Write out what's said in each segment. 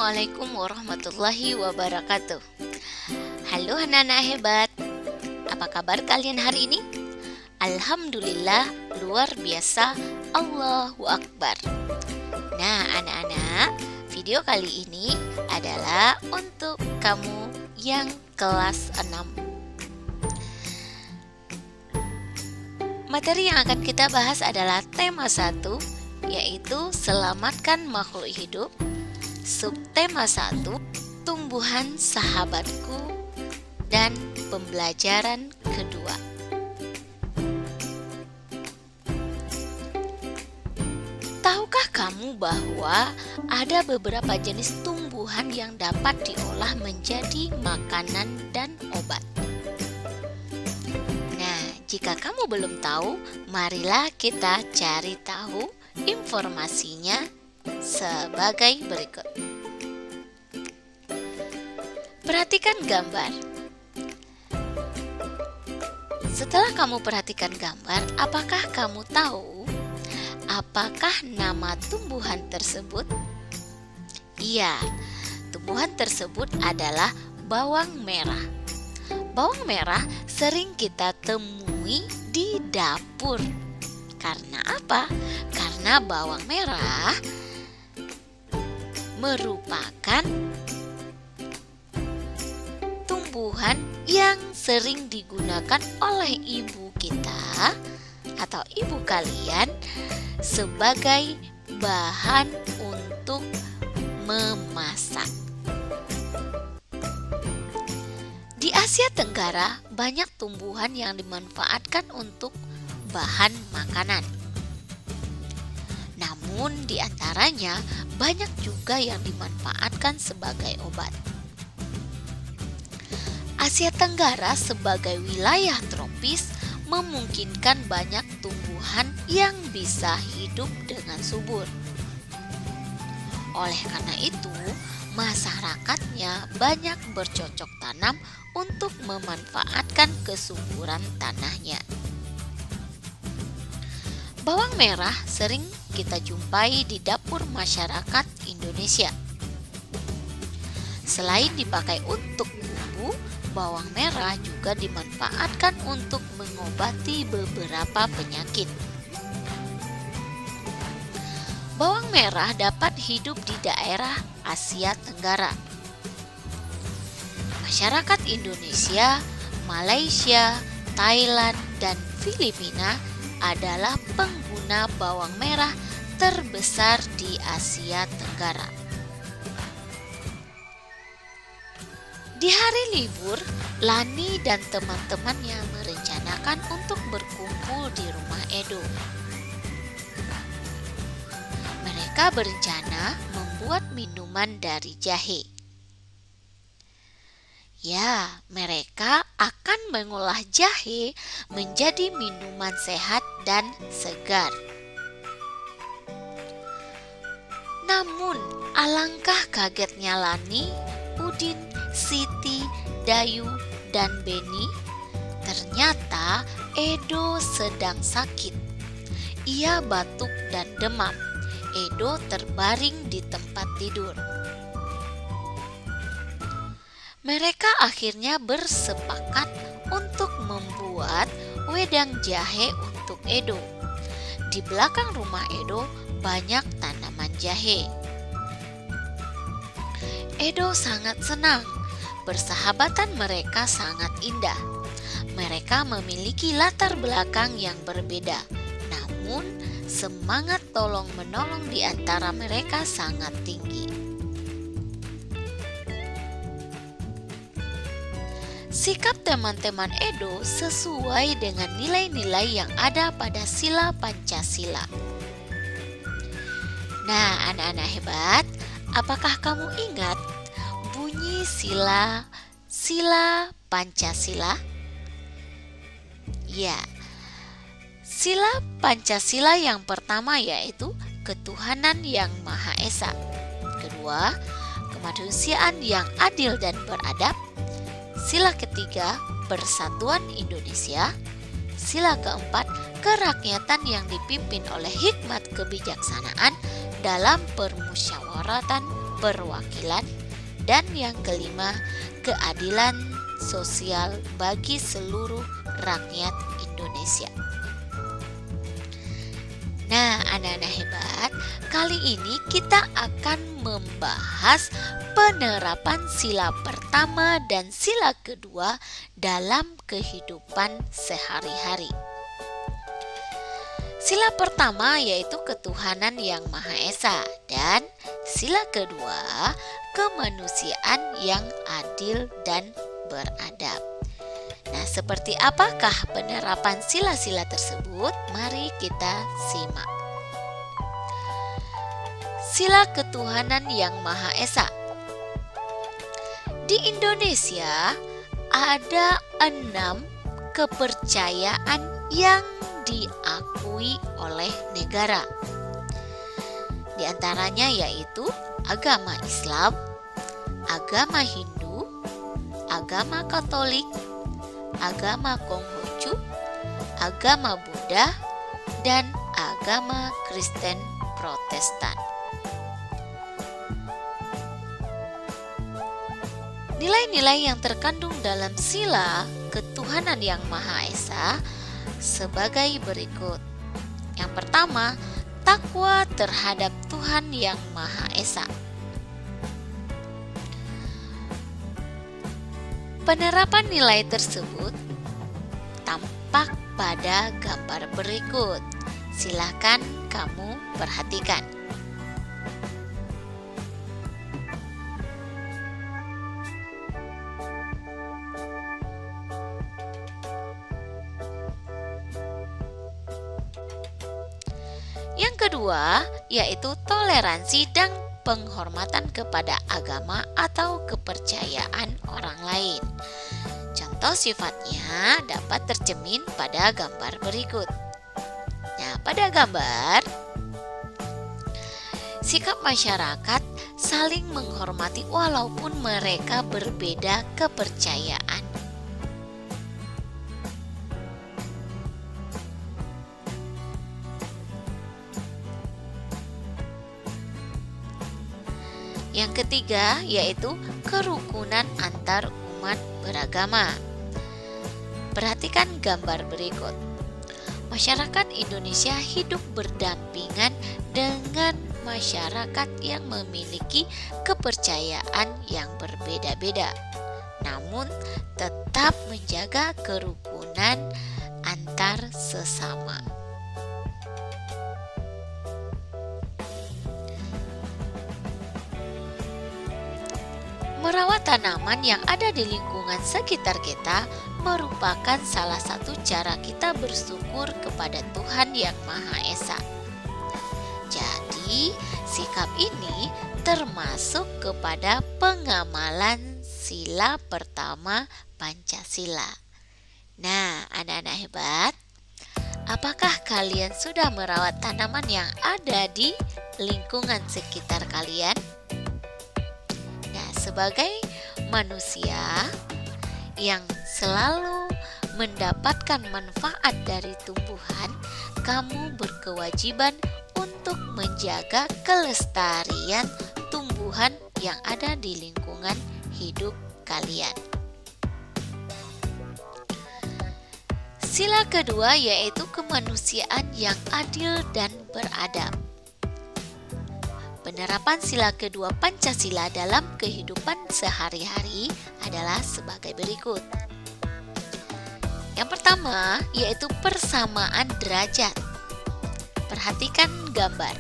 Assalamualaikum warahmatullahi wabarakatuh. Halo anak-anak hebat, apa kabar kalian hari ini? Alhamdulillah, luar biasa, Allahu Akbar. Nah anak-anak, video kali ini adalah untuk kamu yang kelas 6. Materi yang akan kita bahas adalah tema 1, yaitu selamatkan makhluk hidup. Subtema 1, tumbuhan sahabatku, dan pembelajaran kedua. Tahukah kamu bahwa ada beberapa jenis tumbuhan yang dapat diolah menjadi makanan dan obat? Nah, jika kamu belum tahu, marilah kita cari tahu informasinya sebagai berikut. Perhatikan gambar. Setelah kamu perhatikan gambar, apakah kamu tahu apakah nama tumbuhan tersebut? Iya, tumbuhan tersebut adalah bawang merah. Bawang merah sering kita temui di dapur. Karena apa? Karena bawang merah merupakan tumbuhan yang sering digunakan oleh ibu kita atau ibu kalian sebagai bahan untuk memasak. Di Asia Tenggara banyak tumbuhan yang dimanfaatkan untuk bahan makanan. Namun di antaranya banyak juga yang dimanfaatkan sebagai obat. Asia Tenggara sebagai wilayah tropis memungkinkan banyak tumbuhan yang bisa hidup dengan subur. Oleh karena itu, masyarakatnya banyak bercocok tanam untuk memanfaatkan kesuburan tanahnya. Bawang merah sering kita jumpai di dapur masyarakat Indonesia. Selain dipakai untuk bumbu, bawang merah juga dimanfaatkan untuk mengobati beberapa penyakit. Bawang merah dapat hidup di daerah Asia Tenggara. Masyarakat Indonesia, Malaysia, Thailand, dan Filipina adalah pengguna bawang merah terbesar di Asia Tenggara. Di hari libur, Lani dan teman-temannya merencanakan untuk berkumpul di rumah Edo. Mereka berencana membuat minuman dari jahe. Ya, mereka akan mengolah jahe menjadi minuman sehat dan segar. Namun, alangkah kagetnya Lani, Udin, Siti, Dayu, dan Beni. Ternyata Edo sedang sakit. Ia batuk dan demam. Edo terbaring di tempat tidur. Mereka akhirnya bersepakat untuk membuat wedang jahe untuk Edo. Di belakang rumah Edo banyak tanaman jahe. Edo sangat senang. Persahabatan mereka sangat indah. Mereka memiliki latar belakang yang berbeda. Namun, semangat tolong-menolong di antara mereka sangat tinggi. Sikap teman-teman Edo sesuai dengan nilai-nilai yang ada pada sila Pancasila. Nah, anak-anak hebat, apakah kamu ingat bunyi sila Pancasila? Ya, sila Pancasila yang pertama yaitu ketuhanan yang Maha Esa. Kedua, kemanusiaan yang adil dan beradab. Sila ketiga, Persatuan Indonesia. Sila keempat, kerakyatan yang dipimpin oleh hikmat kebijaksanaan dalam permusyawaratan perwakilan, dan yang kelima, keadilan sosial bagi seluruh rakyat Indonesia. Nah, anak-anak hebat, kali ini kita akan membahas penerapan sila pertama dan sila kedua dalam kehidupan sehari-hari. Sila pertama yaitu ketuhanan yang Maha Esa, dan sila kedua kemanusiaan yang adil dan beradab. Nah, seperti apakah penerapan sila-sila tersebut? Mari kita simak. Sila ketuhanan yang Maha Esa. Di Indonesia ada 6 kepercayaan yang diakui oleh negara. Di antaranya yaitu agama Islam, agama Hindu, agama Katolik, agama Konghucu, agama Buddha, dan agama Kristen Protestan. Nilai-nilai yang terkandung dalam sila ketuhanan yang Maha Esa sebagai berikut. Yang pertama, takwa terhadap Tuhan yang Maha Esa. Penerapan nilai tersebut tampak pada gambar berikut. Silakan kamu perhatikan. Yang kedua, yaitu toleransi dan penghormatan kepada agama atau kepercayaan orang lain. Contoh sifatnya dapat tercermin pada gambar berikut. Nah, pada gambar, sikap masyarakat saling menghormati walaupun mereka berbeda kepercayaan. Yang ketiga, yaitu kerukunan antar umat beragama. Perhatikan gambar berikut. Masyarakat Indonesia hidup berdampingan dengan masyarakat yang memiliki kepercayaan yang berbeda-beda, namun tetap menjaga kerukunan antar sesama. Merawat tanaman yang ada di lingkungan sekitar kita merupakan salah satu cara kita bersyukur kepada Tuhan yang Maha Esa. Jadi, sikap ini termasuk kepada pengamalan sila pertama Pancasila. Nah, anak-anak hebat, apakah kalian sudah merawat tanaman yang ada di lingkungan sekitar kalian? Sebagai manusia yang selalu mendapatkan manfaat dari tumbuhan, kamu berkewajiban untuk menjaga kelestarian tumbuhan yang ada di lingkungan hidup kalian. Sila kedua yaitu kemanusiaan yang adil dan beradab. Penerapan sila kedua Pancasila dalam kehidupan sehari-hari adalah sebagai berikut. Yang pertama, yaitu persamaan derajat. Perhatikan gambar.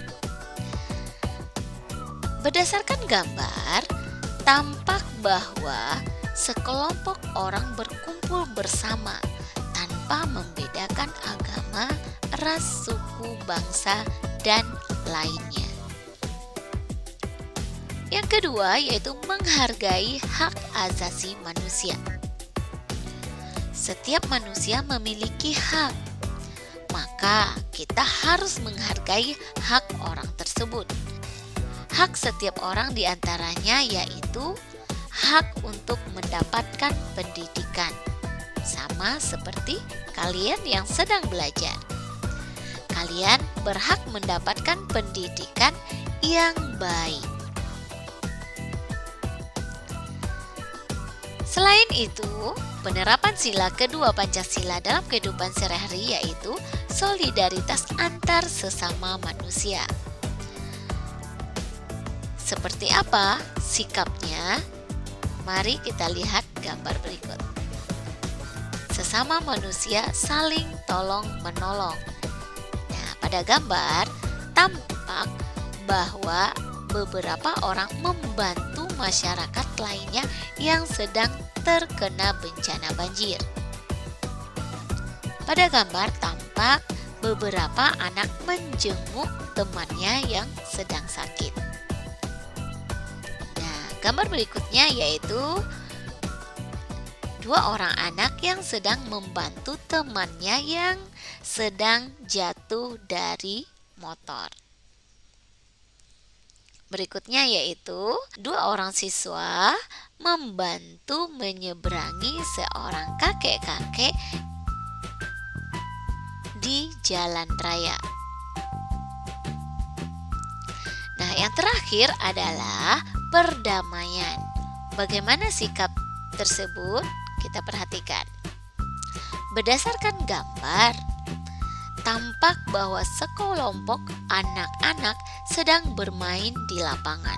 Berdasarkan gambar, tampak bahwa sekelompok orang berkumpul bersama tanpa membedakan agama, ras, suku, bangsa, dan lainnya. Yang kedua yaitu menghargai hak asasi manusia. Setiap manusia memiliki hak, maka kita harus menghargai hak orang tersebut. Hak setiap orang diantaranya yaitu hak untuk mendapatkan pendidikan, sama seperti kalian yang sedang belajar. Kalian berhak mendapatkan pendidikan yang baik. Selain itu, penerapan sila kedua Pancasila dalam kehidupan sehari-hari yaitu solidaritas antar sesama manusia. Seperti apa sikapnya? Mari kita lihat gambar berikut. Sesama manusia saling tolong-menolong. Nah, pada gambar tampak bahwa beberapa orang membantu masyarakat lainnya yang sedang terkena bencana banjir. Pada gambar tampak beberapa anak menjenguk temannya yang sedang sakit. Nah, gambar berikutnya yaitu dua orang anak yang sedang membantu temannya yang sedang jatuh dari motor. Berikutnya yaitu dua orang siswa membantu menyeberangi seorang kakek-kakek di jalan raya. Nah, yang terakhir adalah perdamaian. Bagaimana sikap tersebut? Kita perhatikan. Berdasarkan gambar, tampak bahwa sekelompok anak-anak sedang bermain di lapangan.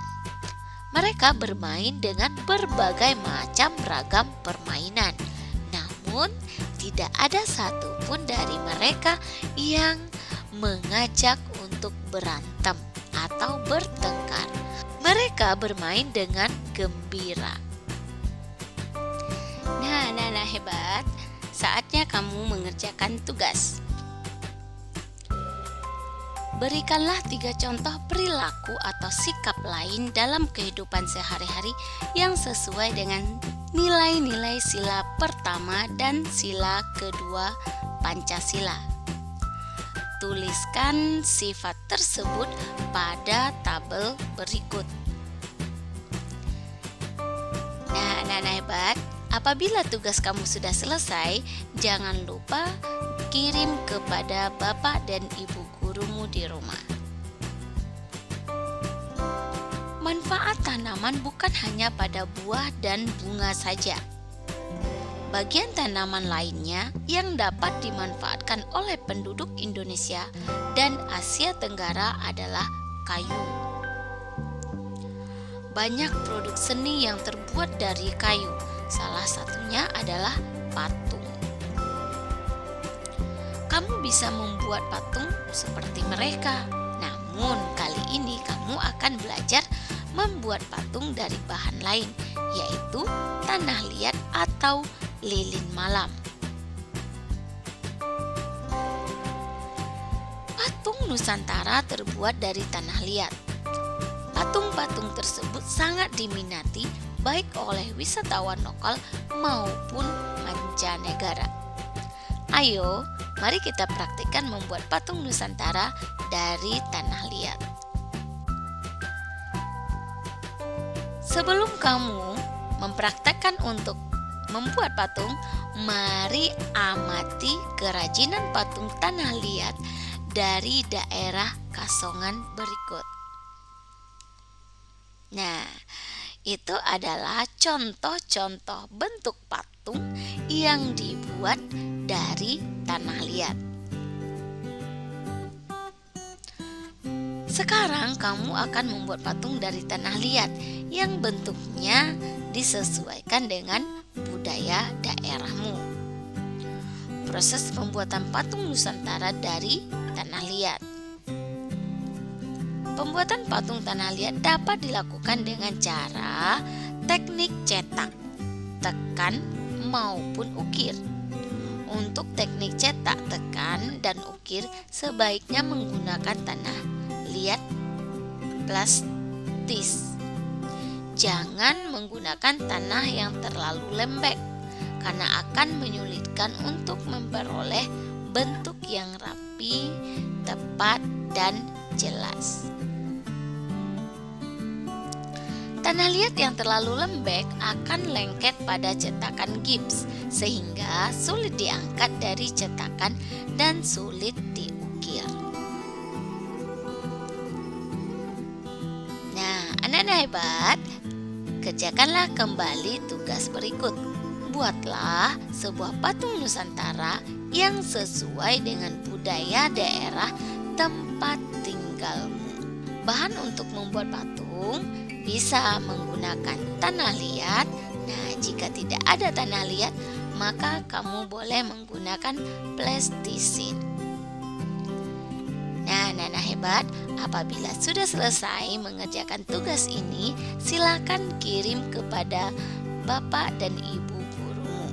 Mereka bermain dengan berbagai macam ragam permainan. Namun, tidak ada satupun dari mereka yang mengajak untuk berantem atau bertengkar. Mereka bermain dengan gembira. Nah, hebat. Saatnya kamu mengerjakan tugas. Berikanlah 3 contoh perilaku atau sikap lain dalam kehidupan sehari-hari yang sesuai dengan nilai-nilai sila pertama dan sila kedua Pancasila. Tuliskan sifat tersebut pada tabel berikut. Nah, hebat. Apabila tugas kamu sudah selesai, jangan lupa kirim kepada Bapak dan Ibu gurumu di rumah. Manfaat tanaman bukan hanya pada buah dan bunga saja. Bagian tanaman lainnya yang dapat dimanfaatkan oleh penduduk Indonesia dan Asia Tenggara adalah kayu. Banyak produk seni yang terbuat dari kayu, salah satunya adalah patung. Kamu bisa membuat patung seperti mereka. Namun kali ini kamu akan belajar membuat patung dari bahan lain, yaitu tanah liat atau lilin malam. Patung Nusantara terbuat dari tanah liat. Patung-patung tersebut sangat diminati baik oleh wisatawan lokal maupun mancanegara. Ayo, mari kita praktikkan membuat patung Nusantara dari tanah liat. Sebelum kamu mempraktekkan untuk membuat patung, mari amati kerajinan patung tanah liat dari daerah Kasongan berikut. Nah, itu adalah contoh-contoh bentuk patung yang dibuat dari tanah liat. Sekarang kamu akan membuat patung dari tanah liat yang bentuknya disesuaikan dengan budaya daerahmu. Proses pembuatan patung Nusantara dari tanah liat. Pembuatan patung tanah liat dapat dilakukan dengan cara teknik cetak, tekan, maupun ukir. Untuk teknik cetak, tekan, dan ukir sebaiknya menggunakan tanah liat plastis. Jangan menggunakan tanah yang terlalu lembek karena akan menyulitkan untuk memperoleh bentuk yang rapi, tepat, dan jelas. Tanah liat yang terlalu lembek akan lengket pada cetakan gips sehingga sulit diangkat dari cetakan dan sulit diukir. Nah, anak-anak hebat, Kerjakanlah kembali tugas berikut. Buatlah sebuah patung Nusantara yang sesuai dengan budaya daerah tempat tinggalmu. Bahan untuk membuat patung bisa menggunakan tanah liat. Nah, jika tidak ada tanah liat, maka kamu boleh menggunakan plastisine. Nah, anak-anak hebat, apabila sudah selesai mengerjakan tugas ini, silakan kirim kepada Bapak dan Ibu gurumu.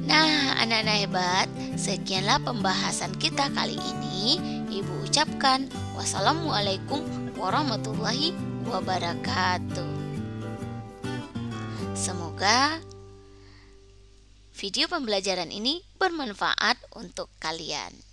Nah, anak-anak hebat, sekianlah pembahasan kita kali ini. Ibu ucapkan wassalamualaikum warahmatullahi wabarakatuh. Semoga video pembelajaran ini bermanfaat untuk kalian.